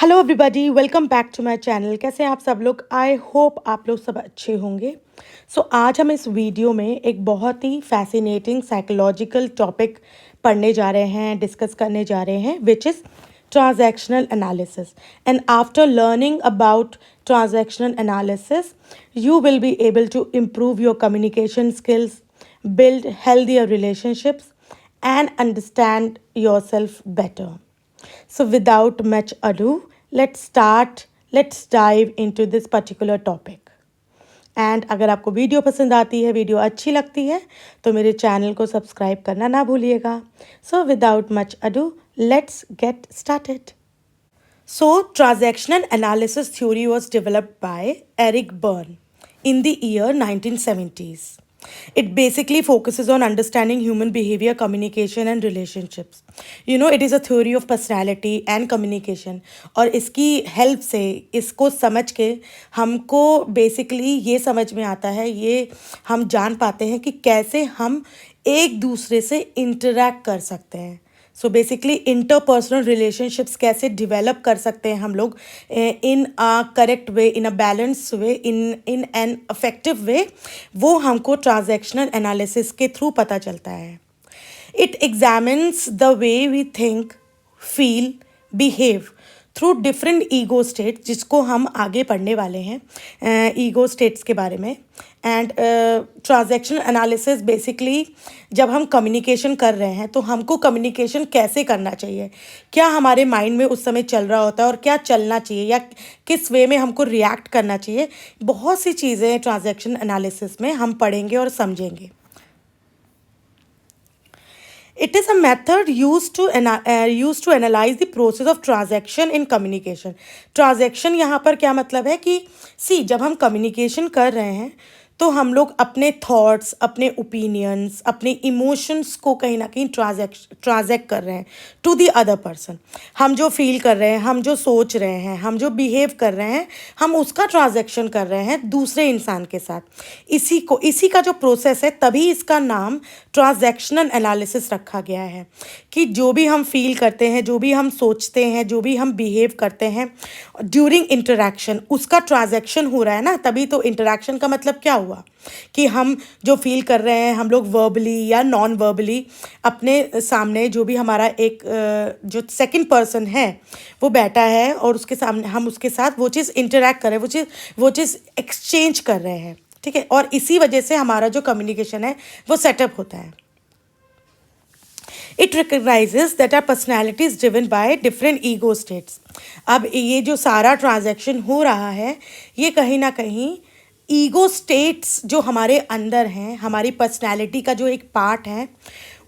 Hello everybody, welcome back to my channel. कैसे हैं आप सब लोग? आई होप आप लोग सब अच्छे होंगे। आज हम इस वीडियो में एक बहुत ही फैसिनेटिंग साइकोलॉजिकल टॉपिक पढ़ने जा रहे हैं, डिस्कस करने जा रहे हैं, which is transactional analysis. And after learning about transactional analysis you will be able to improve your communication skills, build healthier relationships, and understand yourself better. So, without much ado, let's dive into this particular topic. And अगर आपको video पसंद आती है, video अच्छी लगती है, तो मेरे चैनल को सब्सक्राइब करना ना भूलिएगा. So without much ado, let's get started. So, transactional analysis theory was developed by Eric Berne in the year 1970s. It basically focuses on understanding human behavior, communication and relationships. It is a theory of personality and communication. और इसकी help से, इसको समझ के हमको basically ये समझ में आता है, ये हम जान पाते हैं कि कैसे हम एक दूसरे से इंटरैक्ट कर सकते हैं. सो बेसिकली इंटरपर्सनल रिलेशनशिप्स कैसे डिवेलप कर सकते हैं हम लोग in a correct way, in a balance way, in an affective way, वो हमको ट्रांजैक्शनल एनालिसिस के थ्रू पता चलता है. It examines the way we think, feel, behave through different ego states, जिसको हम आगे पढ़ने वाले हैं ईगो स्टेट्स के बारे में. एंड ट्रांजैक्शनल एनालिसिस बेसिकली जब हम कम्युनिकेशन कर रहे हैं तो हमको कम्युनिकेशन कैसे करना चाहिए, क्या हमारे माइंड में उस समय चल रहा होता है और क्या चलना चाहिए या किस वे में हमको रिएक्ट करना चाहिए, बहुत सी चीज़ें ट्रांजैक्शनल एनालिसिस में हम पढ़ेंगे और समझेंगे. It is a method used to analyze the process of transaction in communication. Transaction यहाँ पर क्या मतलब है कि जब हम communication कर रहे हैं तो हम लोग अपने थॉट्स, अपने ओपिनियंस, अपने इमोशंस को कहीं ना कहीं ट्रांजैक्ट कर रहे हैं टू द अदर पर्सन. हम जो फील कर रहे हैं, हम जो सोच रहे हैं, हम जो बिहेव कर रहे हैं, हम उसका ट्रांजैक्शन कर रहे हैं दूसरे इंसान के साथ. इसी का जो प्रोसेस है, तभी इसका नाम ट्रांजैक्शनल एनालिसिस रखा गया है कि जो भी हम फील करते हैं, जो भी हम सोचते हैं, जो भी हम बिहेव करते हैं ड्यूरिंग इंटरैक्शन, उसका ट्रांजैक्शन हो रहा है ना. तभी तो इंटरैक्शन का मतलब क्या हुआ कि हम जो फील कर रहे हैं, हम लोग वर्बली या नॉन वर्बली अपने सामने जो भी हमारा एक जो सेकंड पर्सन है वो बैठा है और उसके सामने हम उसके साथ वो चीज़ इंटरैक्ट कर रहे हैं, वो चीज़ एक्सचेंज कर रहे हैं. ठीक है, और इसी वजह से हमारा जो कम्युनिकेशन है वो सेटअप होता है. It recognizes that our personality is driven by different ego states. अब ये जो सारा ट्रांजैक्शन हो रहा है, ये कहीं ना कहीं ईगो स्टेट्स जो हमारे अंदर हैं, हमारी पर्सनैलिटी का जो एक पार्ट है,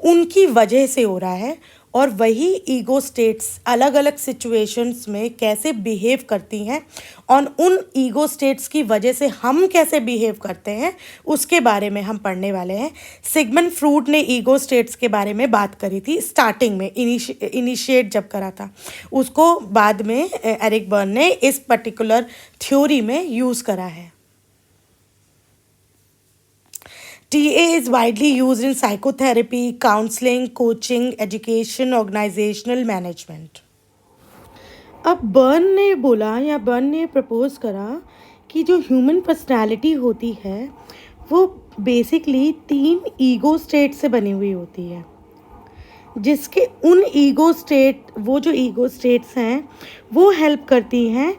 उनकी वजह से हो रहा है. और वही ईगो स्टेट्स अलग अलग सिचुएशंस में कैसे बिहेव करती हैं और उन ईगो स्टेट्स की वजह से हम कैसे बिहेव करते हैं, उसके बारे में हम पढ़ने वाले हैं. सिगमंड फ्रूड ने ईगो स्टेट्स के बारे में बात करी थी स्टार्टिंग में, इनिशिएट जब करा था उसको. बाद में एरिक बर्न ने इस पर्टिकुलर थ्योरी में यूज़ करा है. TA is widely used in psychotherapy, counseling, coaching, education, organizational management. अब बर्न ने प्रपोज करा कि जो ह्यूमन पर्सनालिटी होती है वो बेसिकली 3 ईगो स्टेट से बनी हुई होती है, जिसके वो जो ईगो स्टेट्स हैं वो हेल्प करती हैं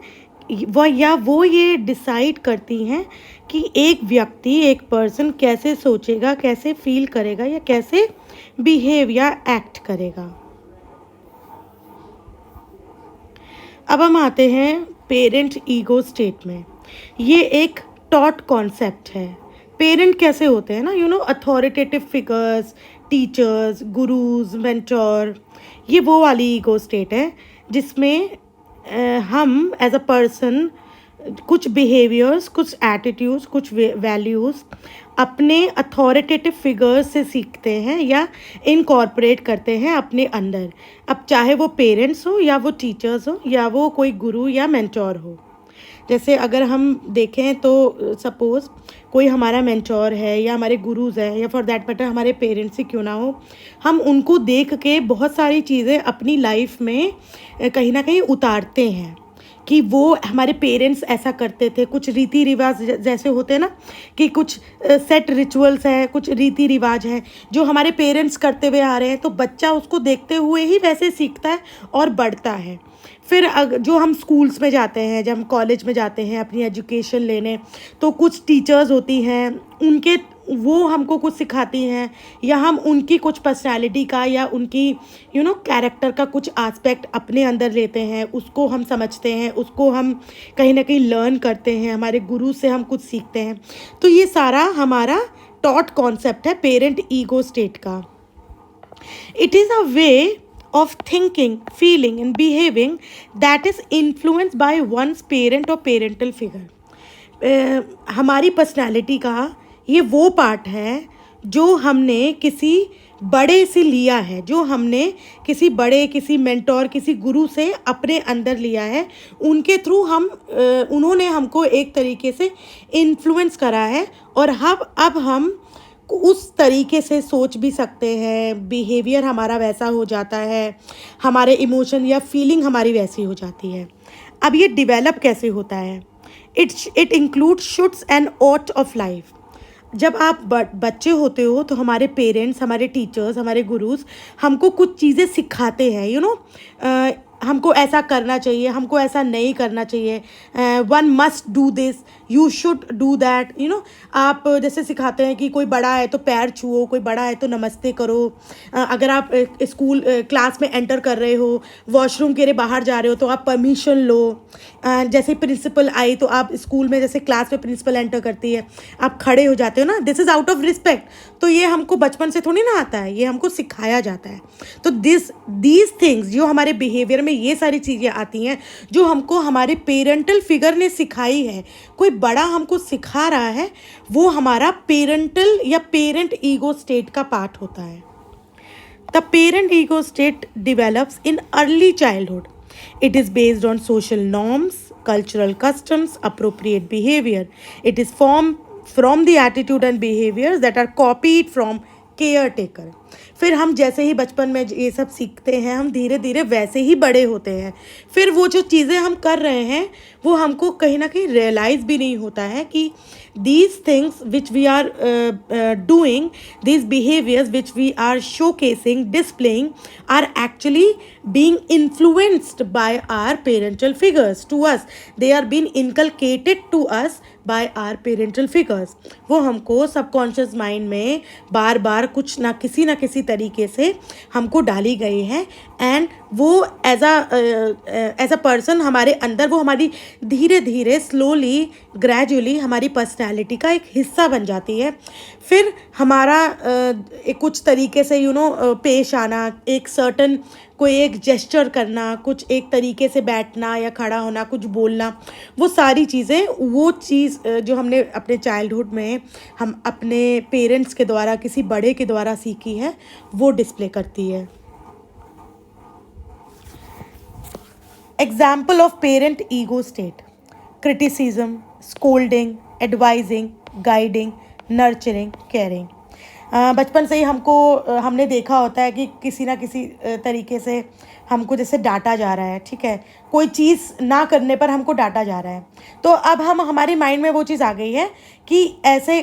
वो ये डिसाइड करती हैं कि एक व्यक्ति, एक पर्सन कैसे सोचेगा, कैसे फील करेगा या कैसे बिहेव या एक्ट करेगा. अब हम आते हैं पेरेंट ईगो स्टेट में. ये एक टॉट कॉन्सेप्ट है. पेरेंट कैसे होते हैं ना, authoritative figures, teachers, gurus, mentor. ये वो वाली ईगो स्टेट है जिसमें हम एज अ पर्सन कुछ बिहेवियर्स, कुछ एटीट्यूड्स, कुछ वैल्यूज़ अपने अथॉरिटेटिव फिगर्स से सीखते हैं या इनकॉर्पोरेट करते हैं अपने अंदर. अब चाहे वो पेरेंट्स हो या वो टीचर्स हो या वो कोई गुरु या मेंटोर हो. जैसे अगर हम देखें तो सपोज़ कोई हमारा मेंटोर है या हमारे गुरुज़ हैं या फॉर दैट मैटर हमारे पेरेंट्स ही क्यों ना हो, हम उनको देख के बहुत सारी चीज़ें अपनी लाइफ में कहीं ना कहीं उतारते हैं. कि वो हमारे पेरेंट्स ऐसा करते थे, कुछ रीति रिवाज जैसे होते हैं ना, कि कुछ सेट रिचुअल्स हैं, कुछ रीति रिवाज हैं जो हमारे पेरेंट्स करते हुए आ रहे हैं, तो बच्चा उसको देखते हुए ही वैसे सीखता है और बढ़ता है। फिर जो हम स्कूल्स में जाते हैं, जब हम कॉलेज में जाते हैं अपनी एजुकेशन लेने, तो कुछ टीचर्स होती हैं, उनके वो हमको कुछ सिखाती हैं, या हम उनकी कुछ पर्सनालिटी का या उनकी कैरेक्टर का कुछ एस्पेक्ट अपने अंदर लेते हैं, उसको हम समझते हैं, उसको हम कहीं ना कहीं लर्न करते हैं, हमारे गुरु से हम कुछ सीखते हैं। तो ये सारा हमारा टॉट कॉन्सेप्ट है पेरेंट ईगो स्टेट का। It is a way of thinking, feeling, and behaving that is influenced by one's parent or parental figure. हमारी पर्सनालिटी का ये वो पार्ट है जो हमने किसी बड़े से लिया है, जो हमने किसी बड़े, किसी मेंटोर, किसी गुरु से अपने अंदर लिया है। उनके थ्रू उन्होंने हमको एक तरीके से इन्फ्लुएंस करा है, और अब हम उस तरीके से सोच भी सकते हैं, बिहेवियर हमारा वैसा हो जाता है, हमारे इमोशन या फीलिंग हमारी वैसी हो जाती है। अब ये डेवलप कैसे होता है? It include shoulds and ought of life. जब आप बच्चे होते हो तो हमारे पेरेंट्स, हमारे टीचर्स, हमारे गुरुज हमको कुछ चीज़ें सिखाते हैं, हमको ऐसा करना चाहिए, हमको ऐसा नहीं करना चाहिए, one must do this, you should do that. आप जैसे सिखाते हैं कि कोई बड़ा है तो पैर छुओ, कोई बड़ा है तो नमस्ते करो, अगर आप स्कूल क्लास में एंटर कर रहे हो, वॉशरूम के लिए बाहर जा रहे हो तो आप परमिशन लो। जैसे प्रिंसिपल आई तो आप स्कूल में, जैसे क्लास में प्रिंसिपल एंटर करती है, आप खड़े हो जाते हो ना, this is out of respect. तो ये हमको बचपन से थोड़ी ना आता है, ये हमको सिखाया जाता है। तो दीज थिंग्स जो हमारे बिहेवियर में, ये सारी चीज़ें आती हैं जो हमको हमारे पेरेंटल फिगर ने सिखाई है। कोई बड़ा हमको सिखा रहा है, वो हमारा पेरेंटल या पेरेंट ईगो स्टेट का पार्ट होता है। The parent ego state develops in early childhood. It is based on social norms, cultural customs, appropriate behavior. It is formed from the attitude and behaviors that are copied from caretaker. फिर हम जैसे ही बचपन में ये सब सीखते हैं, हम धीरे धीरे वैसे ही बड़े होते हैं। फिर वो जो चीज़ें हम कर रहे हैं वो हमको कहीं ना कहीं रियलाइज़ भी नहीं होता है कि these things which we are doing, these behaviors which we are showcasing, displaying, are actually being influenced by our parental figures to us. They are being inculcated to us by our parental figures. वो हमको subconscious mind में बार बार कुछ ना किसी तरीके से हमको डाली गई है, एंड वो एज अ पर्सन हमारे अंदर, वो हमारी धीरे धीरे, स्लोली, ग्रेजुअली हमारी पर्सनैलिटी का एक हिस्सा बन जाती है। फिर हमारा कुछ तरीके से पेश आना, एक सर्टन कोई एक जेस्चर करना, कुछ एक तरीके से बैठना या खड़ा होना, कुछ बोलना, वो सारी चीज़ें, वो चीज़ जो हमने अपने चाइल्डहुड में हम अपने पेरेंट्स के द्वारा, किसी बड़े के द्वारा सीखी है, वो डिस्प्ले करती है। Example of parent ego state: criticism, scolding, advising, guiding, nurturing, caring. बचपन से ही हमने देखा होता है कि किसी ना किसी तरीके से हमको जैसे डांटा जा रहा है, ठीक है, कोई चीज़ ना करने पर हमको डांटा जा रहा है, तो अब हमारे माइंड में वो चीज़ आ गई है कि ऐसे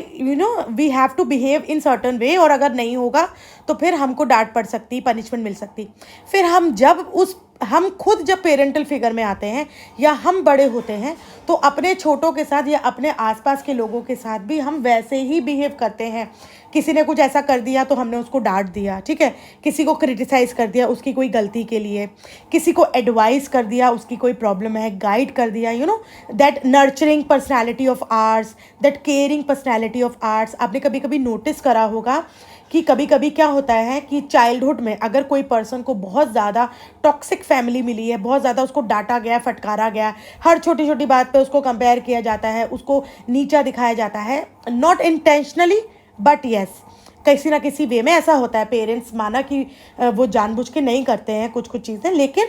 we have to behave in certain way, और अगर नहीं होगा तो फिर हमको डांट पड़ सकती, पनिशमेंट मिल सकती। फिर हम खुद जब पेरेंटल फिगर में आते हैं या हम बड़े होते हैं, तो अपने छोटों के साथ या अपने आसपास के लोगों के साथ भी हम वैसे ही बिहेव करते हैं। किसी ने कुछ ऐसा कर दिया तो हमने उसको डांट दिया, ठीक है, किसी को क्रिटिसाइज़ कर दिया उसकी कोई गलती के लिए, किसी को एडवाइस कर दिया उसकी कोई प्रॉब्लम है, गाइड कर दिया, that nurturing personality of arts, that caring personality of arts. आपने कभी कभी नोटिस करा होगा कि कभी कभी क्या होता है कि चाइल्डहुड में अगर कोई पर्सन को बहुत ज़्यादा टॉक्सिक फैमिली मिली है, बहुत ज़्यादा उसको डांटा गया, फटकारा गया, हर छोटी छोटी बात पे उसको कंपेयर किया जाता है, उसको नीचा दिखाया जाता है, नॉट इंटेंशनली बट येस, किसी ना किसी वे में ऐसा होता है। पेरेंट्स माना कि वो जानबूझ के नहीं करते हैं कुछ चीज़ें, लेकिन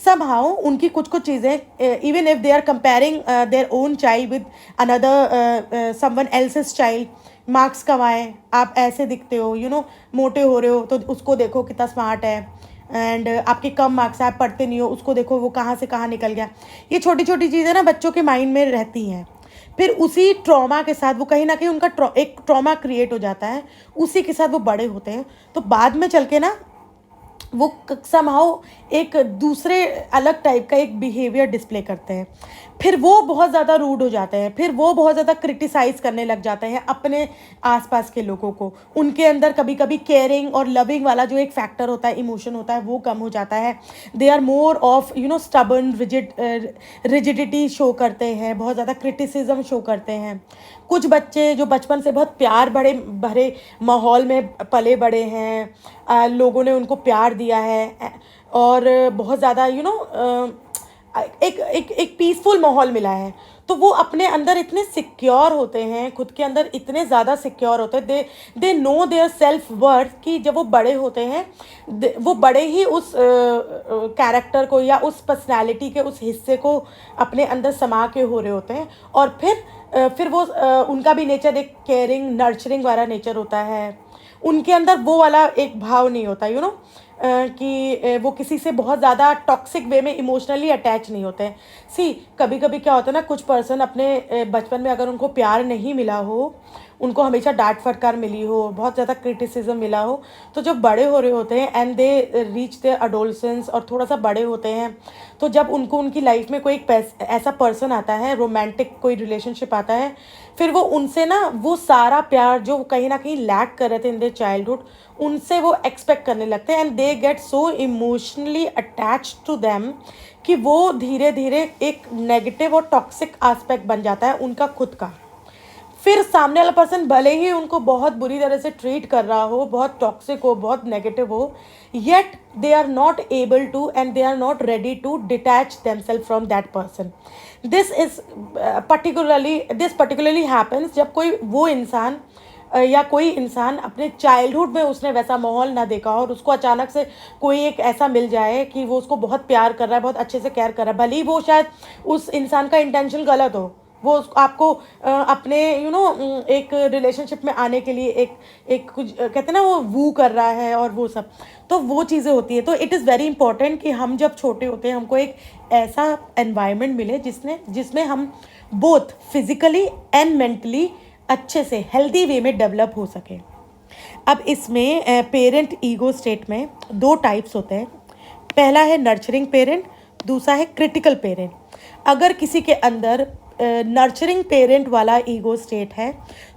समहाउ उनकी कुछ चीज़ें, even if they are comparing their own child with another someone else's child, marks कमाएं, आप ऐसे दिखते हो, मोटे हो रहे हो तो उसको देखो कितना स्मार्ट है, एंड आपके कम मार्क्स हैं, आप पढ़ते नहीं हो, उसको देखो वो कहाँ से कहाँ निकल गया। ये छोटी छोटी चीज़ें ना बच्चों के माइंड में रहती हैं। फिर उसी ट्रॉमा के साथ वो कहीं ना कहीं उनका एक ट्रॉमा क्रिएट हो जाता है, उसी के साथ वो बड़े होते हैं। तो बाद में चल के ना वो समहाउ एक दूसरे अलग टाइप का एक बिहेवियर डिस्प्ले करते हैं। फिर वो बहुत ज़्यादा रूड हो जाते हैं, फिर वो बहुत ज़्यादा क्रिटिसाइज़ करने लग जाते हैं अपने आसपास के लोगों को। उनके अंदर कभी कभी केयरिंग और लविंग वाला जो एक फैक्टर होता है, इमोशन होता है, वो कम हो जाता है। They are more of stubborn rigidity show करते हैं, बहुत ज़्यादा क्रिटिसिज्म शो करते हैं। कुछ बच्चे जो बचपन से बहुत प्यार बड़े भरे माहौल में पले बड़े हैं, लोगों ने उनको प्यार दिया है और बहुत ज़्यादा एक एक एक पीसफुल माहौल मिला है, तो वो अपने अंदर इतने सिक्योर होते हैं, खुद के अंदर इतने ज़्यादा सिक्योर होते हैं। They know their self worth कि जब वो बड़े होते हैं वो बड़े ही उस कैरेक्टर को या उस पर्सनैलिटी के उस हिस्से को अपने अंदर समा के हो रहे होते हैं। और फिर वो उनका भी नेचर एक केयरिंग नर्चरिंग वाला नेचर होता है। उनके अंदर वो वाला एक भाव नहीं होता कि वो किसी से बहुत ज़्यादा टॉक्सिक वे में इमोशनली अटैच नहीं होते हैं। कभी कभी क्या होता है ना, कुछ पर्सन अपने बचपन में अगर उनको प्यार नहीं मिला हो, उनको हमेशा डांट फटकार मिली हो, बहुत ज़्यादा क्रिटिसिज्म मिला हो, तो जब बड़े हो रहे होते हैं and they reach their adolescence और थोड़ा सा बड़े होते हैं, तो जब उनको उनकी लाइफ में कोई एक ऐसा पर्सन आता है, रोमांटिक कोई रिलेशनशिप आता है, फिर वो उनसे ना वो सारा प्यार जो कहीं ना कहीं लैक कर रहे थे इन देयर चाइल्डहुड, उनसे वो एक्सपेक्ट करने लगते हैं and they get so emotionally attach to them कि वो धीरे धीरे एक नेगेटिव और टॉक्सिक एस्पेक्ट बन जाता है उनका खुद का। फिर सामने वाला पर्सन भले ही उनको बहुत बुरी तरह से ट्रीट कर रहा हो, बहुत टॉक्सिक हो, बहुत नेगेटिव हो, yet they are not able to and they are not ready to detach themselves from that person. This particularly happens जब कोई वो इंसान या कोई इंसान अपने चाइल्डहुड में उसने वैसा माहौल ना देखा हो और उसको अचानक से कोई एक ऐसा मिल जाए कि वो उसको बहुत प्यार कर रहा है, बहुत अच्छे से केयर कर रहा है, भले ही वो शायद उस इंसान का इंटेंशन गलत हो, वो आपको अपने एक रिलेशनशिप में आने के लिए एक कुछ कहते हैं ना, वो वू कर रहा है और वो सब, तो वो चीज़ें होती है। तो इट इज़ वेरी इंपॉर्टेंट कि हम जब छोटे होते हैं हमको एक ऐसा एनवायरनमेंट मिले जिसमें हम बोथ फिजिकली एंड मेंटली अच्छे से हेल्दी वे में डेवलप हो सके। अब इसमें पेरेंट ईगो स्टेट में दो टाइप्स होते हैं। पहला है नर्चरिंग पेरेंट, दूसरा है क्रिटिकल पेरेंट। अगर किसी के अंदर नर्चरिंग पेरेंट वाला ईगो स्टेट है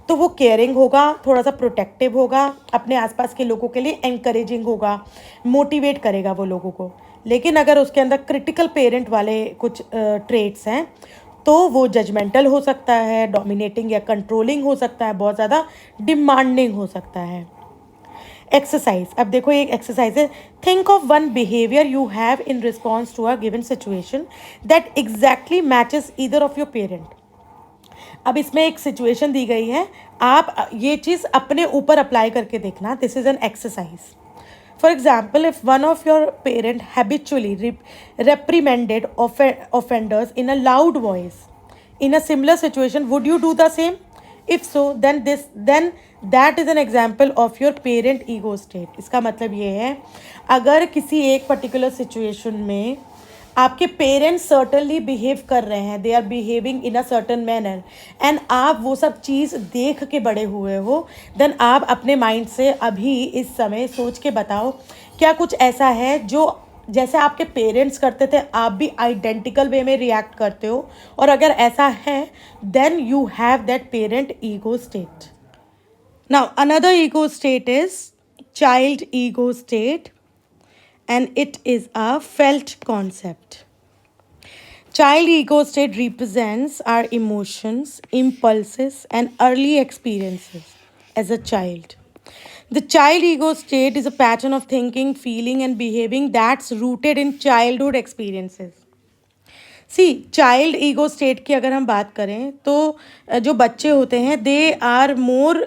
तो वो केयरिंग होगा, थोड़ा सा प्रोटेक्टिव होगा, अपने आसपास के लोगों के लिए एनकरेजिंग होगा, मोटिवेट करेगा वो लोगों को। लेकिन अगर उसके अंदर क्रिटिकल पेरेंट वाले कुछ ट्रेट्स हैं तो वो जजमेंटल हो सकता है, डोमिनेटिंग या कंट्रोलिंग हो सकता है, बहुत ज़्यादा डिमांडिंग हो सकता है। एक्सरसाइज, अब देखो एक एक्सरसाइज है, think of one behaviour you have in response to a given situation that exactly matches either of your parent. अब इसमें एक सिचुएशन दी गई है, आप ये चीज़ अपने ऊपर अप्लाई करके देखना। This is an exercise. For example, if one of your parent habitually reprimanded offenders in a loud voice in a similar situation, would you do the same? If so, then that is an example of your parent ego state. इसका मतलब ये है, अगर किसी एक particular situation में आपके parents certainly behave कर रहे हैं, they are behaving in a certain manner, and आप वो सब चीज़ देख के बड़े हुए हो, देन आप अपने माइंड से अभी इस समय सोच के बताओ क्या कुछ ऐसा है जो जैसे आपके पेरेंट्स करते थे आप भी आइडेंटिकल वे में रिएक्ट करते हो, और अगर ऐसा है then you have that parent ego state. Now another ego state is child ego state, and it is a felt concept. Child ego state represents our emotions, impulses, and early experiences as a child. The child ego state is a pattern of thinking, feeling, and behaving that's rooted in childhood experiences. Child ego state की अगर हम बात करें तो जो बच्चे होते हैं दे आर मोर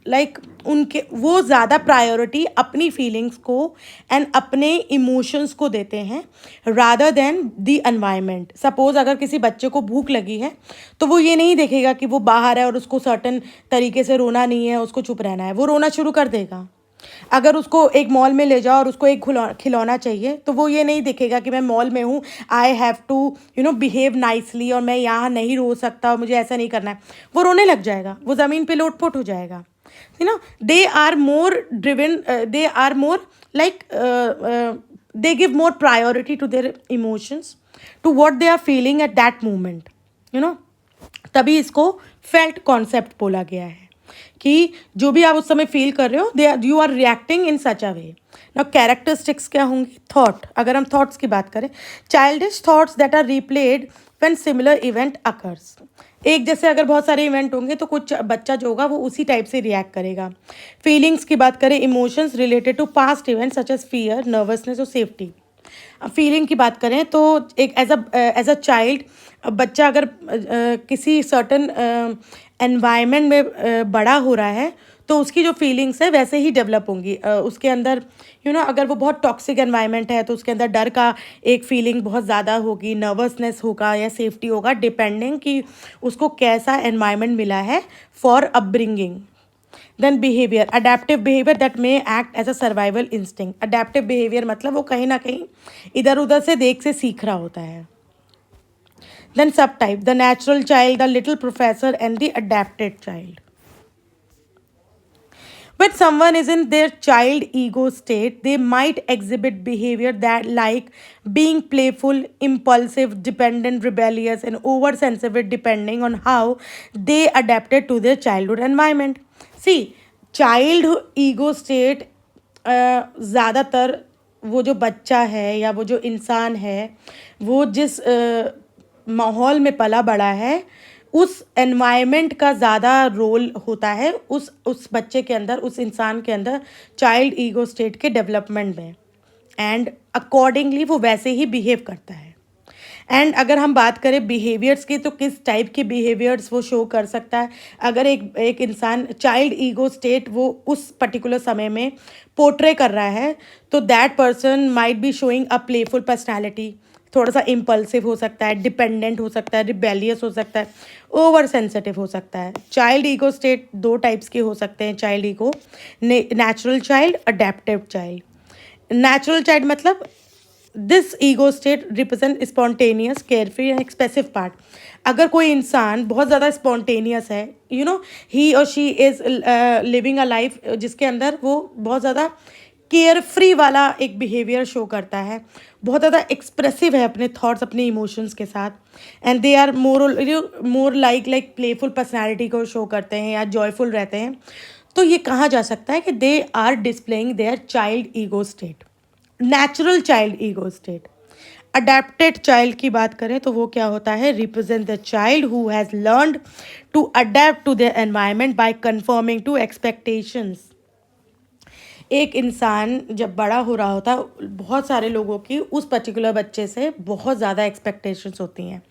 लाइक उनके वो ज़्यादा प्रायोरिटी अपनी फीलिंग्स को एंड अपने इमोशंस को देते हैं rather than the environment. Suppose अगर किसी बच्चे को भूख लगी है तो वो ये नहीं देखेगा कि वो बाहर है और उसको सर्टन तरीके से रोना नहीं है, उसको चुप रहना है, वो रोना शुरू कर देगा। अगर उसको एक मॉल में ले जाओ और उसको एक खिलौना चाहिए, तो वो ये नहीं देखेगा कि मैं मॉल में हूँ, I have to behave nicely, और मैं यहाँ नहीं रो सकता और मुझे ऐसा नहीं करना है। वो रोने लग जाएगा, वो ज़मीन पे लोट-पोट हो जाएगा। They are more driven, they are more like, they give more priority to their emotions, to what they are feeling at that moment, you know तभी इसको फेल्ट कॉन्सेप्ट बोला गया है कि जो भी आप उस समय फील कर रहे हो, they you are reacting in such a way. Now characteristics क्या होंगी? थॉट, अगर हम थॉट्स की बात करें, childish thoughts that are replayed when similar event occurs. एक जैसे अगर बहुत सारे इवेंट होंगे तो कुछ बच्चा जो होगा वो उसी टाइप से रिएक्ट करेगा। फीलिंग्स की बात करें, emotions related to past events such as fear, nervousness और सेफ्टी। फीलिंग की बात करें तो एक एज अ चाइल्ड, बच्चा अगर किसी सर्टन एनवायरनमेंट में बड़ा हो रहा है तो उसकी जो फीलिंग्स है वैसे ही डेवलप होंगी। उसके अंदर अगर वो बहुत टॉक्सिक एनवायरनमेंट है तो उसके अंदर डर का एक फीलिंग बहुत ज़्यादा होगी, नर्वसनेस होगा या सेफ्टी होगा, डिपेंडिंग कि उसको कैसा एनवायरनमेंट मिला है for upbringing. Then behaviour, adaptive behaviour that may act as a survival instinct. Adaptive behaviour मतलब वो कहीं ना कहीं इधर उधर से देख से सीख रहा होता है। देन सब type, the natural child, the little professor and the adapted child. When someone is in their child ego state, they might exhibit behavior that like being playful, impulsive, dependent, rebellious, and oversensitive depending on how they adapted to their childhood environment. See, child ego state, ज़्यादातर वो जो बच्चा है या वो जो इंसान है वो जिस माहौल में पला बड़ा है उस एनवायरनमेंट का ज़्यादा रोल होता है उस बच्चे के अंदर, उस इंसान के अंदर चाइल्ड ईगो स्टेट के डेवलपमेंट में, एंड अकॉर्डिंगली वो वैसे ही बिहेव करता है। एंड अगर हम बात करें बिहेवियर्स की तो किस टाइप के बिहेवियर्स वो शो कर सकता है। अगर एक इंसान चाइल्ड ईगो स्टेट वो उस पर्टिकुलर समय में पोर्ट्रे कर रहा है तो that person might be showing a playful personality, थोड़ा सा इम्पल्सिव हो सकता है, डिपेंडेंट हो सकता है, रिबेलियस हो सकता है, ओवर सेंसिटिव हो सकता है। चाइल्ड ईगो स्टेट दो टाइप्स के हो सकते हैं child ego, natural child, adaptive child. Natural child मतलब this ego state represent spontaneous, carefree and expressive part. अगर कोई इंसान बहुत ज़्यादा स्पॉन्टेनियस है, ही और she is living a life जिसके अंदर वो बहुत ज़्यादा केयर फ्री वाला एक बिहेवियर शो करता है, बहुत ज़्यादा एक्सप्रेसिव है अपने थॉट्स, अपने इमोशंस के साथ, and they are more like playful personality को शो करते हैं या जॉयफुल रहते हैं, तो ये कहा जा सकता है कि they are displaying their child ego state, natural child ego state. Adapted child की बात करें तो वो क्या होता है? Represent the child who has learned to adapt to their environment by conforming to expectations. एक इंसान जब बड़ा हो रहा होता है, बहुत सारे लोगों की उस पर्टिकुलर बच्चे से बहुत ज़्यादा एक्सपेक्टेशंस होती हैं,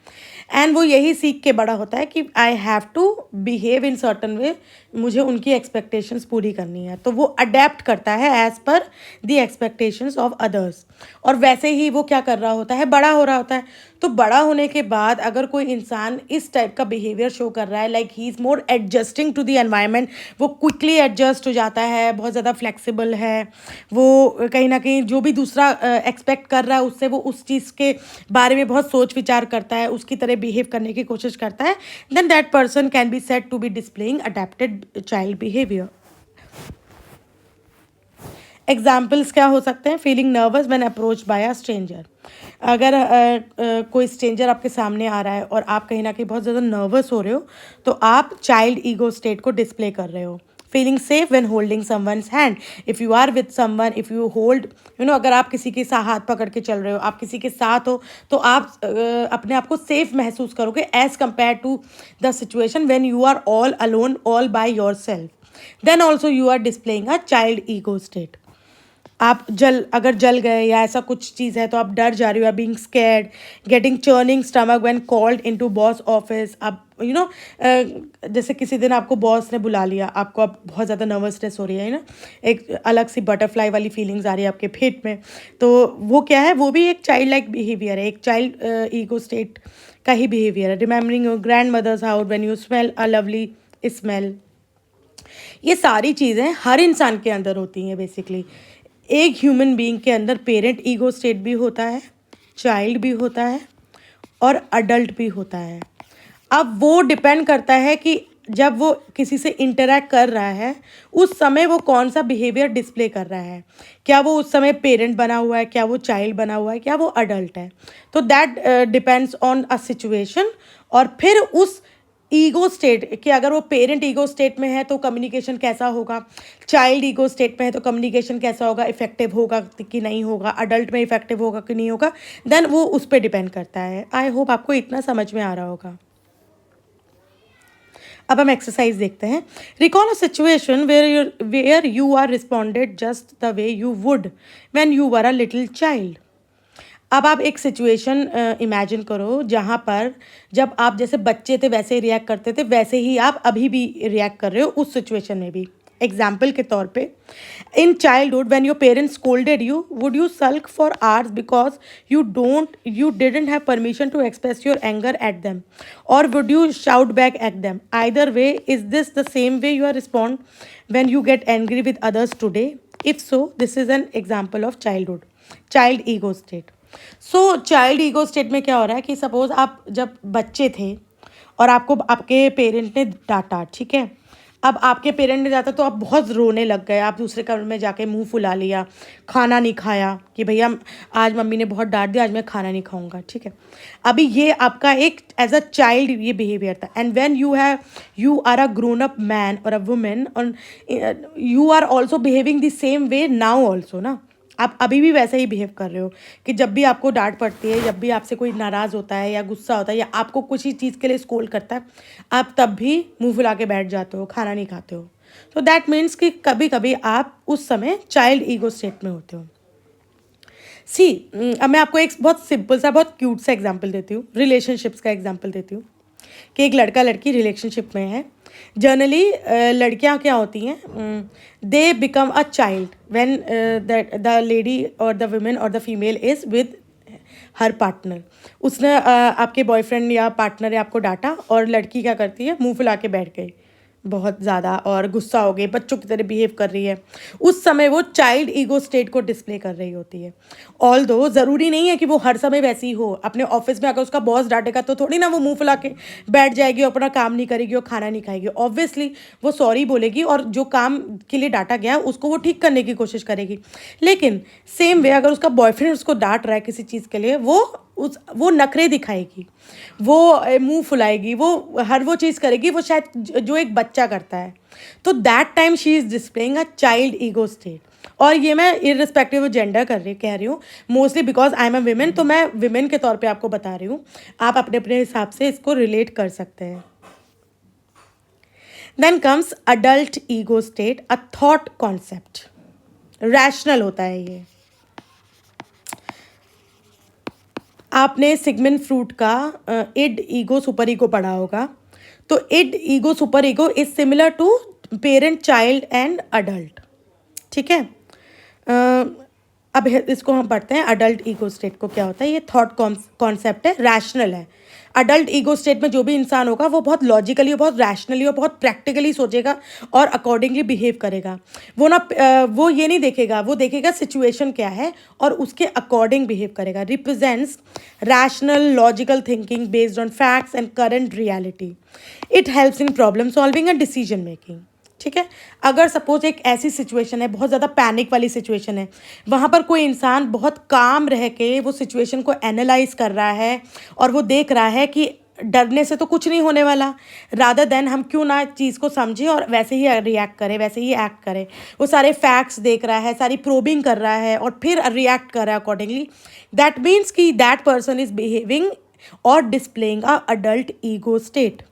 एंड वो यही सीख के बड़ा होता है कि I have to behave in certain way, मुझे उनकी एक्सपेक्टेशंस पूरी करनी है, तो वो अडेप्ट करता है as per the expectations of others. और वैसे ही वो क्या कर रहा होता है? बड़ा हो रहा होता है। तो बड़ा होने के बाद अगर कोई इंसान इस टाइप का बिहेवियर शो कर रहा है, like he is more adjusting to the environment, वो क्विकली एडजस्ट हो जाता है, बहुत ज़्यादा फ्लेक्सिबल है, वो कहीं ना कहीं जो भी दूसरा एक्सपेक्ट कर रहा है उससे वो उस चीज़ के बारे में बहुत सोच विचार करता है, उसकी तरह बिहेव करने की कोशिश करता है, then that person can be said to be displaying adapted child behaviour. Examples क्या हो सकते हैं? Feeling nervous when approach by a stranger. अगर कोई स्ट्रेंजर आपके सामने आ रहा है और आप कहीं ना कहीं बहुत ज़्यादा नर्वस हो रहे हो तो आप चाइल्ड ईगो स्टेट को डिस्प्ले कर रहे हो। Feeling safe when holding someone's hand. If you are with someone, if you hold अगर आप किसी के साथ हाथ पकड़ के चल रहे हो, आप किसी के साथ हो, तो आप अपने आप को सेफ महसूस करोगे as compare to the situation when you are all alone, all by your self. Then also you are displaying a child ego state. आप अगर जल गए या ऐसा कुछ चीज़ है तो आप डर जा रहे हो, being scared, getting churning stomach when called into boss office. आप जैसे किसी दिन आपको बॉस ने बुला लिया, आपको अब बहुत ज़्यादा नर्वसनेस हो रही है ना, एक अलग सी बटरफ्लाई वाली फीलिंग्स आ रही है आपके पेट में, तो वो क्या है? वो भी एक चाइल्ड लाइक बिहेवियर है, एक चाइल्ड ईगो स्टेट का ही बिहेवियर है। Remembering your grandmother's house when you smell a lovely smell. ये सारी चीज़ें हर इंसान के अंदर होती हैं बेसिकली। एक ह्यूमन बीइंग के अंदर पेरेंट ईगो स्टेट भी होता है, चाइल्ड भी होता है और अडल्ट भी होता है। अब वो डिपेंड करता है कि जब वो किसी से इंटरैक्ट कर रहा है, उस समय वो कौन-सा बिहेवियर डिस्प्ले कर रहा है। क्या वो उस समय पेरेंट बना हुआ है, क्या वो चाइल्ड बना हुआ है, क्या वो अडल्ट है। तो that depends on a situation. और फिर उस ईगो स्टेट कि अगर वो पेरेंट ईगो स्टेट में है तो कम्युनिकेशन कैसा होगा, चाइल्ड ईगो स्टेट में है तो कम्युनिकेशन कैसा होगा, इफेक्टिव होगा कि नहीं होगा, अडल्ट में इफेक्टिव होगा कि नहीं होगा, देन वो उस पर डिपेंड करता है। आई होप आपको इतना समझ में आ रहा होगा। अब हम एक्सरसाइज देखते हैं। Recall a situation where you are responded just the way you would when you were a little child. अब आप एक सिचुएशन इमेजिन करो जहाँ पर जब आप जैसे बच्चे थे वैसे ही रिएक्ट करते थे, वैसे ही आप अभी भी रिएक्ट कर रहे हो उस सिचुएशन में भी। एग्जाम्पल के तौर पे, in childhood when your parents scolded you, would you sulk for hours because you didn't have permission to express your anger at them, or would you shout back at them? Either way, is this the same way you are respond when you get angry with others today? If so, this is an example of child ego state. So child ego state में क्या हो रहा है कि suppose आप जब बच्चे थे और आपको आपके पेरेंट ने डांटा, ठीक है। अब आपके पेरेंट ने डांटा तो आप बहुत रोने लग गए, आप दूसरे कमरे में जाके मुंह फुला लिया, खाना नहीं खाया कि भैया आज मम्मी ने बहुत डांट दिया, आज मैं खाना नहीं खाऊंगा, ठीक है। अभी ये आपका एक एज अ चाइल्ड ये बिहेवियर था। And when you are a grown up man और अ वुमेन, और you are also behaving the same way now also ना। आप अभी भी वैसे ही बिहेव कर रहे हो कि जब भी आपको डांट पड़ती है, जब भी आपसे कोई नाराज़ होता है या गुस्सा होता है या आपको कुछ ही चीज़ के लिए स्कोल्ड करता है, आप तब भी मुंह फुला के बैठ जाते हो, खाना नहीं खाते हो। तो दैट मीन्स कि कभी कभी आप उस समय चाइल्ड ईगो स्टेट में होते हो। सी, अब मैं आपको एक बहुत सिंपल सा बहुत क्यूट सा एग्जाम्पल देती हूँ, रिलेशनशिप्स का एग्जाम्पल देती हूँ कि एक लड़का लड़की रिलेशनशिप में है। जनरली लड़कियां क्या होती हैं, they become a child when the lady और द वुमेन और the female is with her partner. उसने आपके बॉयफ्रेंड या पार्टनर ने आपको डांटा और लड़की क्या करती है, मुंह फुला के बैठ गई बहुत ज़्यादा और गुस्सा हो गई, बच्चों की तरह बिहेव कर रही है। उस समय वो चाइल्ड ईगो स्टेट को डिस्प्ले कर रही होती है। ऑल्दो ज़रूरी नहीं है कि वो हर समय वैसी हो। अपने ऑफिस में अगर उसका बॉस डांटेगा तो थोड़ी ना वो मुंह फुला के बैठ जाएगी और अपना काम नहीं करेगी और खाना नहीं खाएगी। ऑब्वियसली वो सॉरी बोलेगी और जो काम के लिए डांटा गया उसको वो ठीक करने की कोशिश करेगी। लेकिन सेम वे अगर उसका बॉयफ्रेंड उसको डांट रहा है किसी चीज़ के लिए, वो नखरे दिखाएगी, वो मुंह फुलाएगी, वो हर वो चीज़ करेगी वो शायद जो एक बच्चा करता है। तो that time she is displaying a child ego state. और ये मैं इररिस्पेक्टिव ऑफ जेंडर कह रही हूँ, mostly because I am a women, तो मैं विमेन के तौर पे आपको बता रही हूँ। आप अपने अपने हिसाब से इसको रिलेट कर सकते हैं। Then comes adult ego state, a thought concept. Rational होता है ये। आपने सिगमंड फ्रूट का इड ईगो सुपर ईगो पढ़ा होगा। तो id ego super ego is similar to parent child and adult, ठीक है। अब इसको हम पढ़ते हैं अडल्ट ईगो स्टेट को क्या होता है। ये थॉट कॉन्सेप्ट है, रैशनल है। अडल्ट ईगो स्टेट में जो भी इंसान होगा वो बहुत लॉजिकली और बहुत रैशनली और बहुत प्रैक्टिकली सोचेगा और अकॉर्डिंगली बिहेव करेगा। वो ये नहीं देखेगा, वो देखेगा सिचुएशन क्या है और उसके अकॉर्डिंग बिहेव करेगा। Represents rational logical thinking based on facts and current reality. It helps in problem solving and decision making, ठीक है। अगर सपोज एक ऐसी सिचुएशन है, बहुत ज़्यादा पैनिक वाली सिचुएशन है, वहाँ पर कोई इंसान बहुत काम रह के वो सिचुएशन को एनालाइज कर रहा है और वो देख रहा है कि डरने से तो कुछ नहीं होने वाला, रादर देन हम क्यों ना चीज़ को समझें और वैसे ही रिएक्ट करें, वैसे ही एक्ट करें। वो सारे फैक्ट्स देख रहा है, सारी प्रोबिंग कर रहा है और फिर रिएक्ट कर रहा है अकॉर्डिंगली। दैट मीन्स कि that person is behaving or displaying a adult ego state.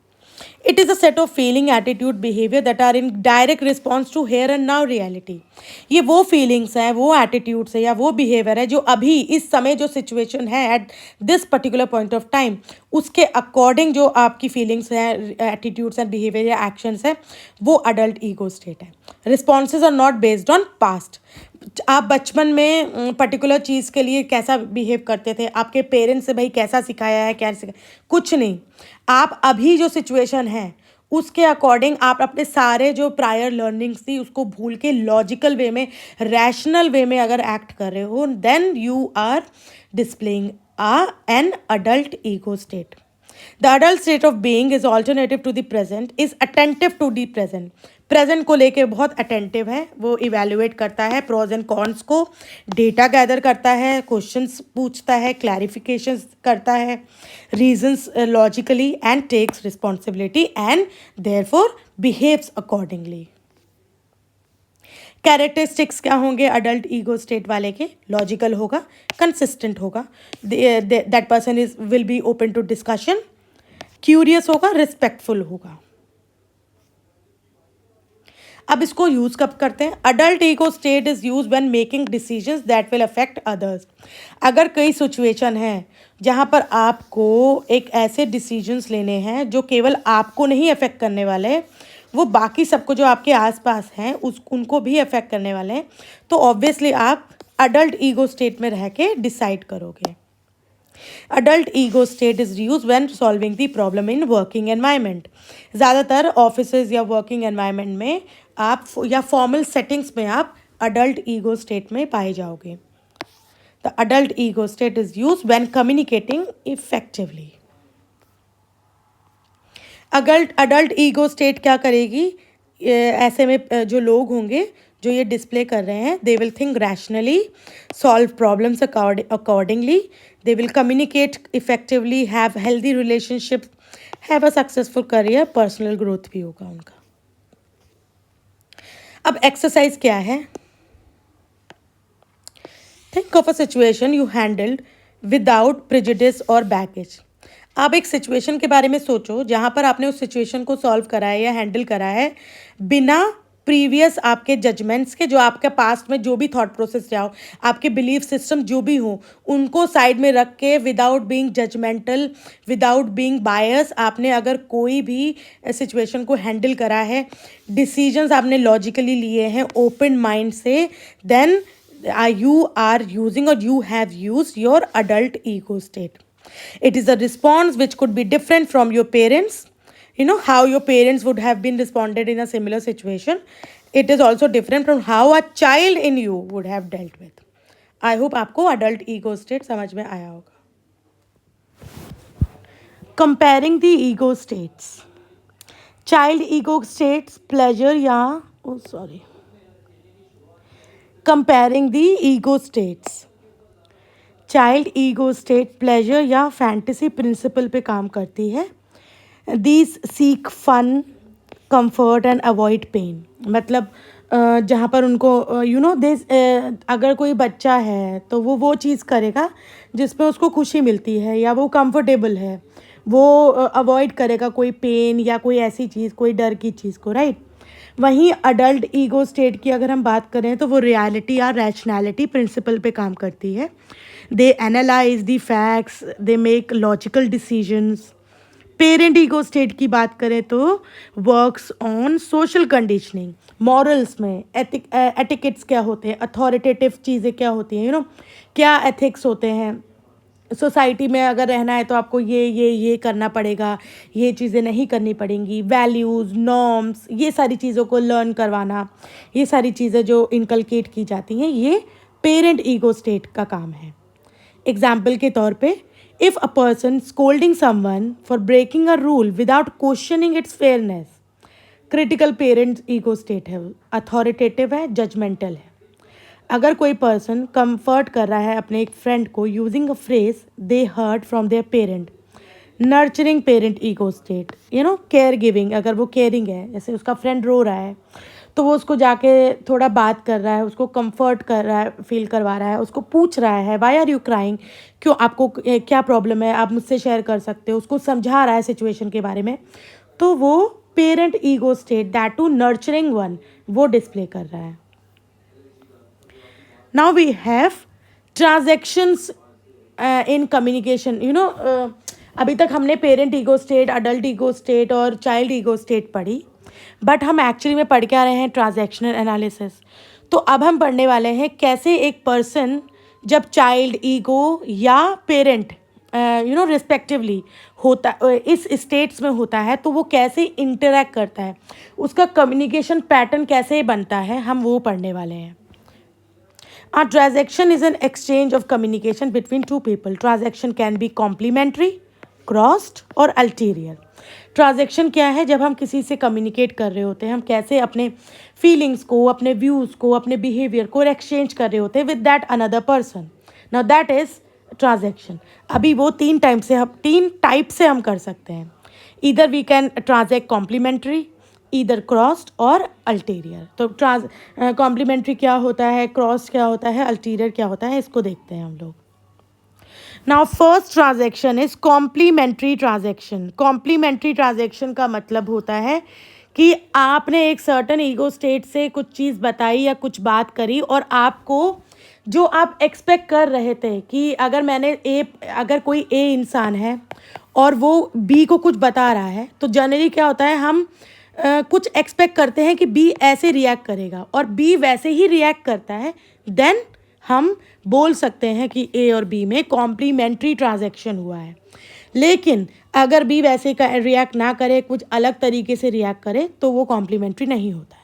It is a set of feeling, attitude, behavior that are in direct response to here and now reality. ये वो feelings हैं, वो attitudes है या वो behaviour है जो अभी इस समय जो सिचुएशन है at this particular point of time, उसके अकॉर्डिंग जो आपकी फीलिंग्स हैं, एटीट्यूड्स एंड बिहेवियर या एक्शंस हैं, वो अडल्ट ईगो स्टेट है। Responses are not based on past. आप बचपन में पर्टिकुलर चीज़ के लिए कैसा बिहेव करते थे, आपके पेरेंट्स से भाई कैसा सिखाया है, क्या सिखाया, कुछ नहीं। आप अभी जो सिचुएशन है उसके अकॉर्डिंग आप अपने सारे जो प्रायर लर्निंग्स थी उसको भूल के लॉजिकल वे में, रैशनल वे में अगर एक्ट कर रहे हो, then you are displaying an adult ego state. The adult state of being is alternative to the present, is attentive to the present. Present को लेके बहुत अटेंटिव है, वो इवेल्युएट करता है प्रोज एंड कॉन्स को, डेटा गैदर करता है, क्वेश्चंस पूछता है, क्लैरिफिकेशंस करता है, reasons logically, and takes responsibility and therefore behaves accordingly. Characteristics क्या होंगे अडल्ट ईगो स्टेट वाले के? लॉजिकल होगा, कंसिस्टेंट होगा, that person is will be open to discussion, curious होगा, रिस्पेक्टफुल होगा. अब इसको यूज कब करते हैं? Adult ego state is use when making decisions that will affect others. अगर कई सिचुएशन है जहाँ पर आपको एक ऐसे डिसीजंस लेने हैं जो केवल आपको नहीं अफेक्ट करने वाले, वो बाकी सबको जो आपके आसपास हैं उनको भी अफेक्ट करने वाले हैं, तो ऑब्वियसली आप अडल्ट ईगो स्टेट में रह के डिसाइड करोगे. Adult ego state is use when solving the problem in working environment. ज़्यादातर ऑफिसेज या वर्किंग एनवायरनमेंट में आप या फॉर्मल सेटिंग्स में आप अडल्ट ईगो स्टेट में पाए जाओगे. The adult ego state is use when communicating effectively. Adult ego state क्या करेगी? ऐसे में जो लोग होंगे जो ये डिस्प्ले कर रहे हैं, they will think rationally, solve problems accordingly, they will communicate effectively, have healthy relationship, have a successful career, personal growth भी होगा उनका. अब एक्सरसाइज क्या है? Think of a situation you handled without prejudice और बैगेज. आप एक सिचुएशन के बारे में सोचो जहाँ पर आपने उस सिचुएशन को सॉल्व करा है या हैंडल करा है बिना प्रीवियस आपके जजमेंट्स के, जो आपके पास्ट में जो भी थॉट प्रोसेस रहा हो, आपके बिलीफ सिस्टम जो भी हो, उनको साइड में रख के, without being judgemental, without being bias, आपने अगर कोई भी सिचुएशन को हैंडल करा है, डिसीजंस आपने लॉजिकली लिए हैं ओपन माइंड से, then you are using or you have used your adult ego state. It is a response which could be different from your parents. You know how your parents would have been responded in a similar situation. It is also different from how a child in you would have dealt with. I hope आपको adult ego state समझ में आया होगा. Comparing the ego states. Child ego states pleasure या Comparing the ego states. Child ego state pleasure या fantasy principle पे काम करती है. These seek fun, comfort and avoid pain. मतलब जहाँ पर उनको यू नो दिस, अगर कोई बच्चा है तो वो चीज़ करेगा जिसमें उसको खुशी मिलती है या वो कंफर्टेबल है, वो अवॉइड करेगा कोई पेन या कोई ऐसी चीज़, कोई डर की चीज़ को, राइट. वहीं अडल्ट ईगो स्टेट की अगर हम बात करें तो वो रियलिटी या रैशनैलिटी प्रिंसिपल पे काम करती है. They analyse the facts, they make logical decisions. Parent ego state की बात करें तो works on social conditioning, morals में, एटिकेट्स क्या होते हैं, अथॉरिटेटिव चीज़ें क्या होती हैं, क्या एथिक्स होते हैं. सोसाइटी में अगर रहना है तो आपको ये करना पड़ेगा, ये चीज़ें नहीं करनी पड़ेंगी. वैल्यूज़, नॉर्म्स, ये सारी चीज़ों को लर्न करवाना, ये सारी चीज़ें जो इनकलकेट की जाती हैं, ये पेरेंट ईगो स्टेट का काम है. एग्जाम्पल के तौर पे, if a person scolding someone for breaking a rule without questioning its fairness, critical parent ego state है, अथॉरिटेटिव है, जजमेंटल है. अगर कोई पर्सन कंफर्ट कर रहा है अपने एक फ्रेंड को using a phrase they heard from there parent, nurturing parent ego state. Care giving, अगर वो केयरिंग है, जैसे उसका फ्रेंड रो रहा है तो वो उसको जाके थोड़ा बात कर रहा है, उसको कंफर्ट कर रहा है, फील करवा रहा है, उसको पूछ रहा है व्हाई आर यू क्राइंग, क्यों, आपको क्या प्रॉब्लम है, आप मुझसे शेयर कर सकते हो, उसको समझा रहा है सिचुएशन के बारे में, तो वो parent ego state, that too nurturing one, वो डिस्प्ले कर रहा है. Now we have transactions in communication. अभी तक हमने parent ego state, adult ego state और चाइल्ड ईगो स्टेट पढ़ी, बट हम एक्चुअली में पढ़ के आ रहे हैं ट्रांजैक्शनल एनालिसिस. तो अब हम पढ़ने वाले हैं कैसे एक पर्सन जब चाइल्ड ईगो या पेरेंट रिस्पेक्टिवली होता इस स्टेट्स में होता है, तो वो कैसे इंटरेक्ट करता है, उसका कम्युनिकेशन पैटर्न कैसे बनता है, हम वो पढ़ने वाले हैं. A transaction is an exchange of communication between two people. Transaction can be complementary, crossed और ulterior. ट्रांजैक्शन क्या है? जब हम किसी से कम्युनिकेट कर रहे होते हैं, हम कैसे अपने फीलिंग्स को, अपने व्यूज़ को, अपने बिहेवियर को एक्सचेंज कर रहे होते हैं with that another person. Now that is transaction. अभी वो तीन टाइप से हम कर सकते हैं. Either we can transact complementary, either crossed और अल्टीरियर. तो कॉम्प्लीमेंट्री क्या होता है, क्रॉस्ड क्या होता है, अल्टीरियर क्या होता है, इसको देखते हैं हम लोग. Now first transaction is complementary transaction. Complementary transaction का मतलब होता है कि आपने एक सर्टन ईगो स्टेट से कुछ चीज़ बताई या कुछ बात करी, और आपको जो आप एक्सपेक्ट कर रहे थे कि अगर कोई ए इंसान है और वो बी को कुछ बता रहा है, तो जनरली क्या होता है, हम कुछ एक्सपेक्ट करते हैं कि बी ऐसे रिएक्ट करेगा और बी वैसे ही रिएक्ट करता है, देन हम बोल सकते हैं कि ए और बी में कॉम्प्लीमेंट्री ट्रांजैक्शन हुआ है. लेकिन अगर बी वैसे का रिएक्ट ना करे, कुछ अलग तरीके से रिएक्ट करे, तो वो कॉम्प्लीमेंट्री नहीं होता है.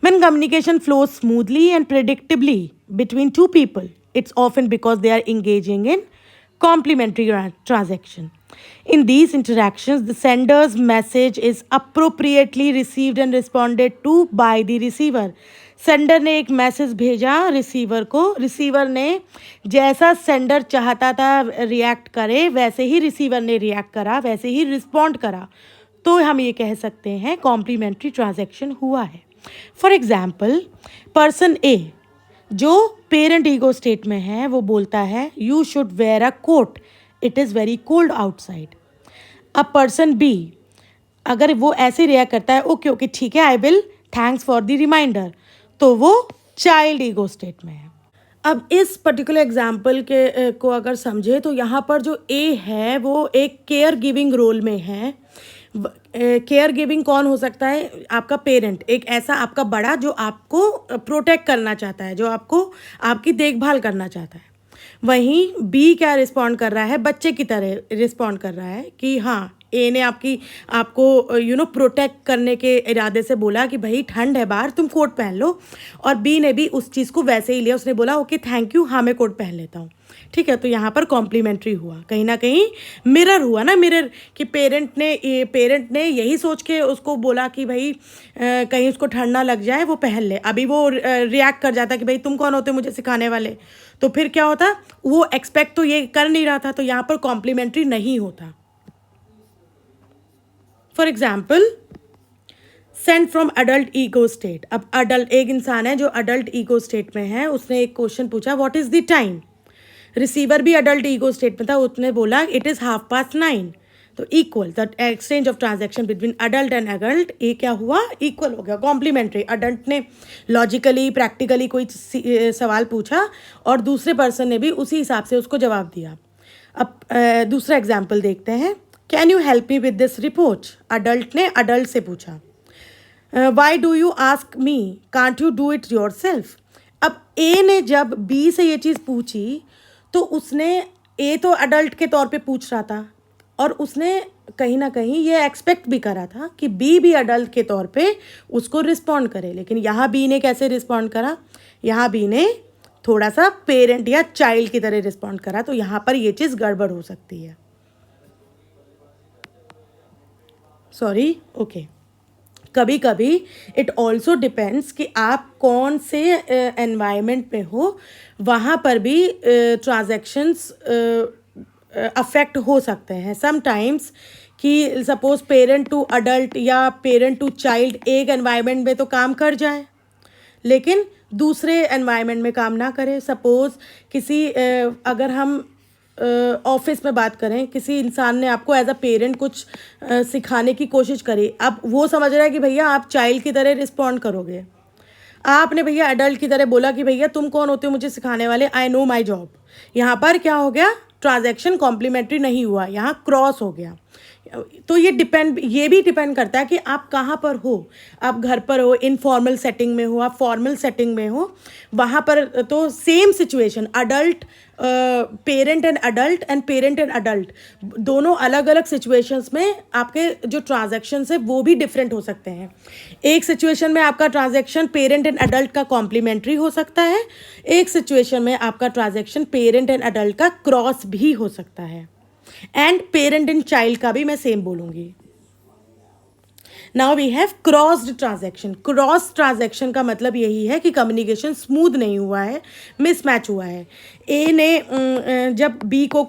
When communication flows smoothly and predictably between two people, it's often because they are engaging in complementary transaction. In these interactions, the sender's message is appropriately received and responded to by the receiver. Sender ने एक message भेजा receiver को, receiver ने जैसा sender चाहता था react करे, वैसे ही रिसीवर ने रिएक्ट करा, वैसे ही रिस्पॉन्ड करा. तो हम ये कह सकते हैं कॉम्प्लीमेंट्री ट्रांजैक्शन हुआ है. फॉर एग्जाम्पल, पर्सन ए जो पेरेंट ईगो स्टेट में है, वो बोलता है you should wear a coat, it is very cold outside. अब पर्सन बी अगर वो ऐसे रिएक्ट करता है, ओके ओके ठीक है, I will, thanks for the reminder, तो वो चाइल्ड ईगो स्टेट में है. अब इस पर्टिकुलर एग्जाम्पल को अगर समझे, तो यहाँ पर जो ए है वो एक केयर गिविंग रोल में है. केयर गिविंग कौन हो सकता है? आपका पेरेंट, एक ऐसा आपका बड़ा जो आपको प्रोटेक्ट करना चाहता है, जो आपकी देखभाल करना चाहता है. वहीं बी क्या रिस्पॉन्ड कर रहा है? बच्चे की तरह रिस्पॉन्ड कर रहा है कि हाँ, ए ने आपको प्रोटेक्ट करने के इरादे से बोला कि भाई ठंड है बाहर, तुम कोट पहन लो, और बी ने भी उस चीज़ को वैसे ही लिया, उसने बोला ओके थैंक यू, हाँ मैं कोट पहन लेता हूँ. ठीक है, तो यहाँ पर कॉम्प्लीमेंट्री हुआ, कहीं ना कहीं मिरर हुआ ना, मिरर कि पेरेंट ने यही सोच के उसको बोला कि भाई कहीं उसको ठंड ना लग जाए, वो पहन ले. अभी वो रिएक्ट कर जाता कि भाई तुम कौन होते मुझे सिखाने वाले, तो फिर क्या होता, वो एक्सपेक्ट तो ये कर नहीं रहा था, तो यहाँ पर कॉम्प्लीमेंट्री नहीं होता. For example, send from adult ego state. अब एक इंसान है जो अडल्ट ईगो स्टेट में है, उसने एक क्वेश्चन पूछा what is the time. Receiver भी अडल्ट ईगो स्टेट में था, उसने बोला इट इज़ 9:30. तो equal, the exchange of transaction between adult and adult, ये क्या हुआ, इक्वल हो गया, कॉम्प्लीमेंट्री. अडल्ट ने लॉजिकली प्रैक्टिकली कोई सवाल पूछा और दूसरे पर्सन ने भी उसी हिसाब से उसको जवाब दिया. अब दूसरा एग्जाम्पल देखते हैं. Can you help me with this report. Adult ने अडल्ट से पूछा. Why do you ask me, can't you do it your self. अब ए ने जब बी से ये चीज़ पूछी, तो उसने, ए तो अडल्ट के तौर पे पूछ रहा था, और उसने कहीं ना कहीं ये एक्सपेक्ट भी करा था कि बी भी अडल्ट के तौर पे उसको रिस्पॉन्ड करे. लेकिन यहाँ बी ने कैसे रिस्पॉन्ड करा, यहाँ बी ने थोड़ा सा पेरेंट या चाइल्ड की तरह रिस्पॉन्ड करा. तो यहाँ पर ये चीज़ गड़बड़ हो सकती है. Sorry, okay. कभी कभी इट ऑल्सो डिपेंड्स कि आप कौन से एनवायरनमेंट में हो, वहाँ पर भी ट्रांजैक्शंस अफेक्ट हो सकते हैं. समटाइम्स कि सपोज पेरेंट टू अडल्ट या पेरेंट टू चाइल्ड एक एनवायरनमेंट में तो काम कर जाए, लेकिन दूसरे एनवायरनमेंट में काम ना करे. सपोज अगर हम ऑफिस में बात करें, किसी इंसान ने आपको एज अ पेरेंट कुछ सिखाने की कोशिश करी. अब वो समझ रहा है कि भैया आप चाइल्ड की तरह रिस्पॉन्ड करोगे, आपने भैया एडल्ट की तरह बोला कि भैया तुम कौन होते हो मुझे सिखाने वाले, आई नो माई जॉब. यहाँ पर क्या हो गया, ट्रांजैक्शन कॉम्प्लीमेंट्री नहीं हुआ, यहाँ क्रॉस हो गया. तो ये भी डिपेंड करता है कि आप कहाँ पर हो। आप घर पर हो, इनफॉर्मल सेटिंग में हो, आप फॉर्मल सेटिंग में हो, वहाँ पर तो same situation, adult parent and adult दोनों अलग अलग सिचुएशंस में आपके जो ट्रांजैक्शंस है वो भी डिफरेंट हो सकते हैं। एक सिचुएशन में आपका ट्रांजैक्शन पेरेंट एंड अडल्ट का कॉम्प्लीमेंट्री हो सकता है, एक सिचुएशन में आपका ट्रांजैक्शन पेरेंट एंड अडल्ट का क्रॉस भी हो सकता है, एंड पेरेंट एंड चाइल्ड का भी मैं सेम बोलूँगी। Now we have crossed transaction. Cross transaction का मतलब यही है कि कम्युनिकेशन स्मूथ नहीं हुआ है, मिसमैच हुआ है। ए ने जब बी को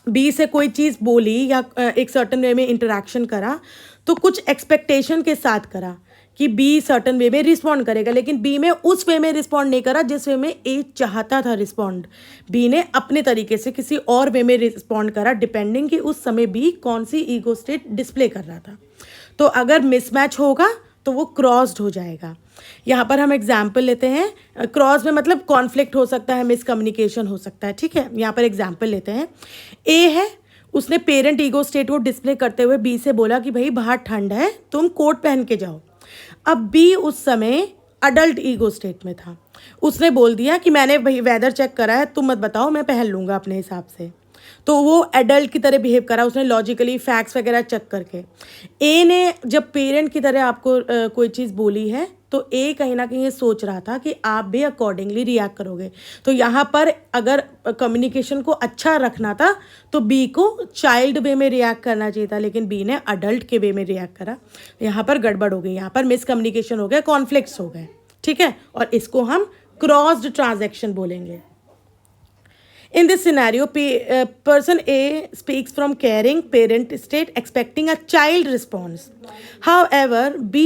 बी से कोई चीज़ बोली या एक सर्टन वे में इंटरेक्शन करा, तो कुछ एक्सपेक्टेशन के साथ करा कि बी सर्टन वे में रिस्पॉन्ड करेगा, लेकिन बी में उस वे में रिस्पॉन्ड नहीं करा जिस वे में ए चाहता था रिस्पॉन्ड। बी ने अपने तरीके से किसी और वे में रिस्पॉन्ड करा, डिपेंडिंग कि उस समय बी कौन सी ईगो स्टेट डिस्प्ले कर रहा था। तो अगर मिसमैच होगा तो वो क्रॉस्ड हो जाएगा। यहाँ पर हम एग्जाम्पल लेते हैं। क्रॉस में मतलब कॉन्फ्लिक्ट हो सकता है, मिसकम्युनिकेशन हो सकता है, ठीक है। यहाँ पर एग्जाम्पल लेते हैं। ए है, उसने पेरेंट ईगो स्टेट को डिस्प्ले करते हुए बी से बोला कि भाई बाहर ठंड है, तुम कोट पहन के जाओ। अब बी उस समय अडल्ट ईगो स्टेट में था, उसने बोल दिया कि मैंने भाई वेदर चेक करा है, तुम मत बताओ, मैं पहन लूँगा अपने हिसाब से। तो वो एडल्ट की तरह बिहेव करा, उसने लॉजिकली फैक्ट्स वगैरह चेक करके। ए ने जब पेरेंट की तरह आपको कोई चीज़ बोली है, तो ए कहीं ना कहीं ये सोच रहा था कि आप भी अकॉर्डिंगली रिएक्ट करोगे। तो यहाँ पर अगर कम्युनिकेशन को अच्छा रखना था तो बी को चाइल्ड वे में रिएक्ट करना चाहिए था, लेकिन बी ने अडल्ट के वे में रिएक्ट करा। यहाँ पर गड़बड़ हो गई, यहाँ पर मिसकम्युनिकेशन हो गया, कॉन्फ्लिक्ट्स हो गए, ठीक है। और इसको हम क्रॉस्ड ट्रांजैक्शन बोलेंगे। In this scenario, person A speaks from caring parent state, expecting a child response. However, B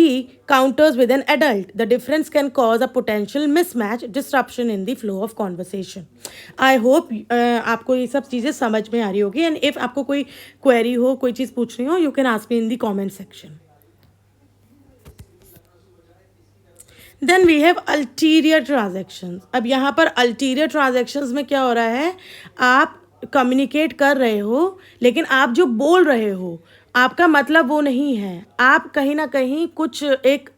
counters with an adult. The difference can cause a potential mismatch, disruption in the flow of conversation. I hope आपको ये सब चीज़ें समझ में आ रही होगी। And if आपको कोई query हो, कोई चीज़ पूछनी हो, you can ask me in the comment section. Then we have ulterior transactions. अब यहाँ पर अल्टीरियर ट्रांजैक्शंस में क्या हो रहा है, आप कम्युनिकेट कर रहे हो लेकिन आप जो बोल रहे हो आपका मतलब वो नहीं है। आप कहीं ना कहीं कुछ एक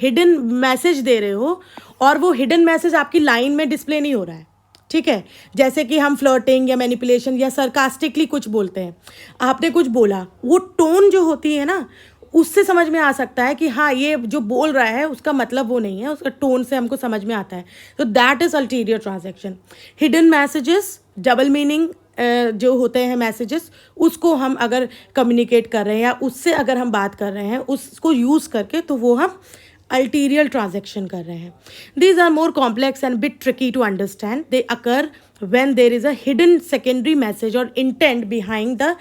हिडन मैसेज दे रहे हो और वो हिडन मैसेज आपकी लाइन में डिस्प्ले नहीं हो रहा है, ठीक है। जैसे कि हम फ्लर्टिंग या मैनिपुलेशन या सरकास्टिकली कुछ बोलते हैं, आपने कुछ बोला, वो टोन जो होती है ना, उससे समझ में आ सकता है कि हाँ ये जो बोल रहा है उसका मतलब वो नहीं है, उसका टोन से हमको समझ में आता है। तो that is ulterior transaction. Hidden messages, double meaning जो होते हैं मैसेजेस, उसको हम अगर कम्युनिकेट कर रहे हैं या उससे अगर हम बात कर रहे हैं उसको यूज़ करके, तो वो हम अल्टीरियर ट्रांजैक्शन कर रहे हैं। These are more complex and bit tricky to understand. They occur when there is a hidden secondary message और intent behind the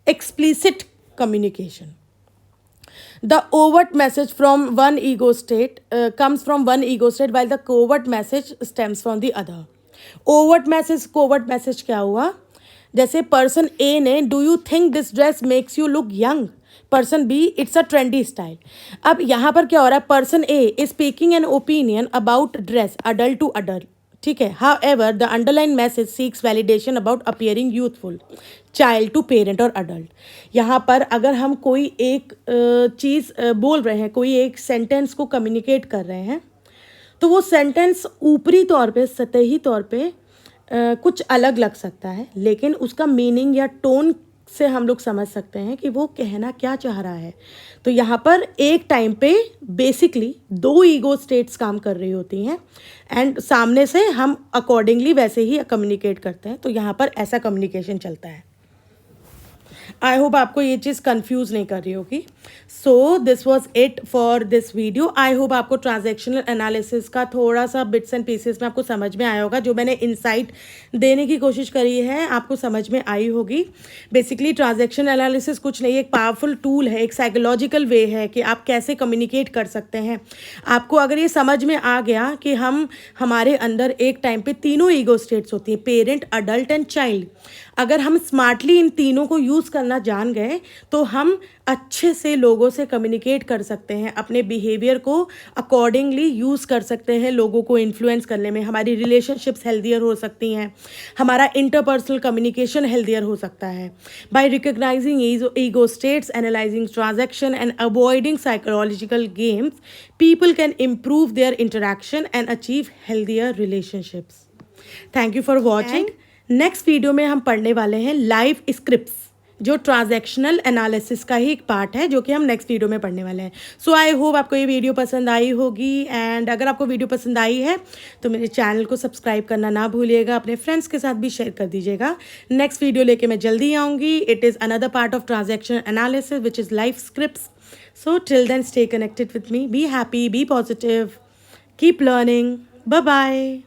explicit communication. The overt message from one ego state comes from one ego state while the covert message stems from the other. Overt message, covert message क्या हुआ? जैसे person A ने do you think this dress makes you look young, person B it's a trendy style. अब यहाँ पर क्या हो रहा है, person A is speaking an opinion about dress adult to adult, ठीक है। However the underline message seeks validation about appearing youthful, child to parent और अडल्ट। यहाँ पर अगर हम कोई एक चीज़ बोल रहे हैं, कोई एक सेंटेंस को कम्युनिकेट कर रहे हैं, तो वो सेंटेंस ऊपरी तौर पे, सतही तौर पे कुछ अलग लग सकता है, लेकिन उसका मीनिंग या टोन से हम लोग समझ सकते हैं कि वो कहना क्या चाह रहा है। तो यहाँ पर एक टाइम पे बेसिकली दो ईगो स्टेट्स काम कर रही होती हैं एंड सामने से हम अकॉर्डिंगली वैसे ही कम्युनिकेट करते हैं। तो यहाँ पर ऐसा कम्युनिकेशन चलता है। आई होप आपको ये चीज़ कंफ्यूज नहीं कर रही होगी। So this was it for this video. I hope आपको ट्रांजैक्शनल एनालिसिस का थोड़ा सा बिट्स एंड पीसेस में आपको समझ में आया होगा। जो मैंने इंसाइट देने की कोशिश करी है आपको समझ में आई होगी। बेसिकली ट्रांजैक्शन एनालिसिस कुछ नहीं, एक पावरफुल टूल है, एक साइकोलॉजिकल वे है कि आप कैसे कम्युनिकेट कर सकते हैं। आपको अगर ये समझ में आ गया कि हमारे अंदर एक टाइम पे तीनों ईगो स्टेट्स होती हैं, पेरेंट, अडल्ट एंड चाइल्ड, अगर हम स्मार्टली इन तीनों को यूज़ करना जान गए तो हम अच्छे से लोगों से कम्युनिकेट कर सकते हैं, अपने बिहेवियर को अकॉर्डिंगली यूज़ कर सकते हैं लोगों को इन्फ्लुएंस करने में। हमारी रिलेशनशिप्स हेल्दियर हो सकती हैं, हमारा इंटरपर्सनल कम्युनिकेशन हेल्दियर हो सकता है। By recognising ego states, analysing transaction and avoiding psychological games, people can improve their interaction and achieve healthier relationships. Thank you for watching. Next video में हम पढ़ने वाले हैं लाइव स्क्रिप्ट्स, जो ट्रांजैक्शनल एनालिसिस का ही एक पार्ट है, जो कि हम नेक्स्ट वीडियो में पढ़ने वाले हैं। सो आई होप आपको ये वीडियो पसंद आई होगी, एंड अगर आपको वीडियो पसंद आई है तो मेरे चैनल को सब्सक्राइब करना ना भूलिएगा, अपने फ्रेंड्स के साथ भी शेयर कर दीजिएगा। नेक्स्ट वीडियो लेके मैं जल्दी आऊँगी। It is another part of transaction analysis which is life scripts. So till then stay connected with me, be happy, be positive, keep learning, bye bye.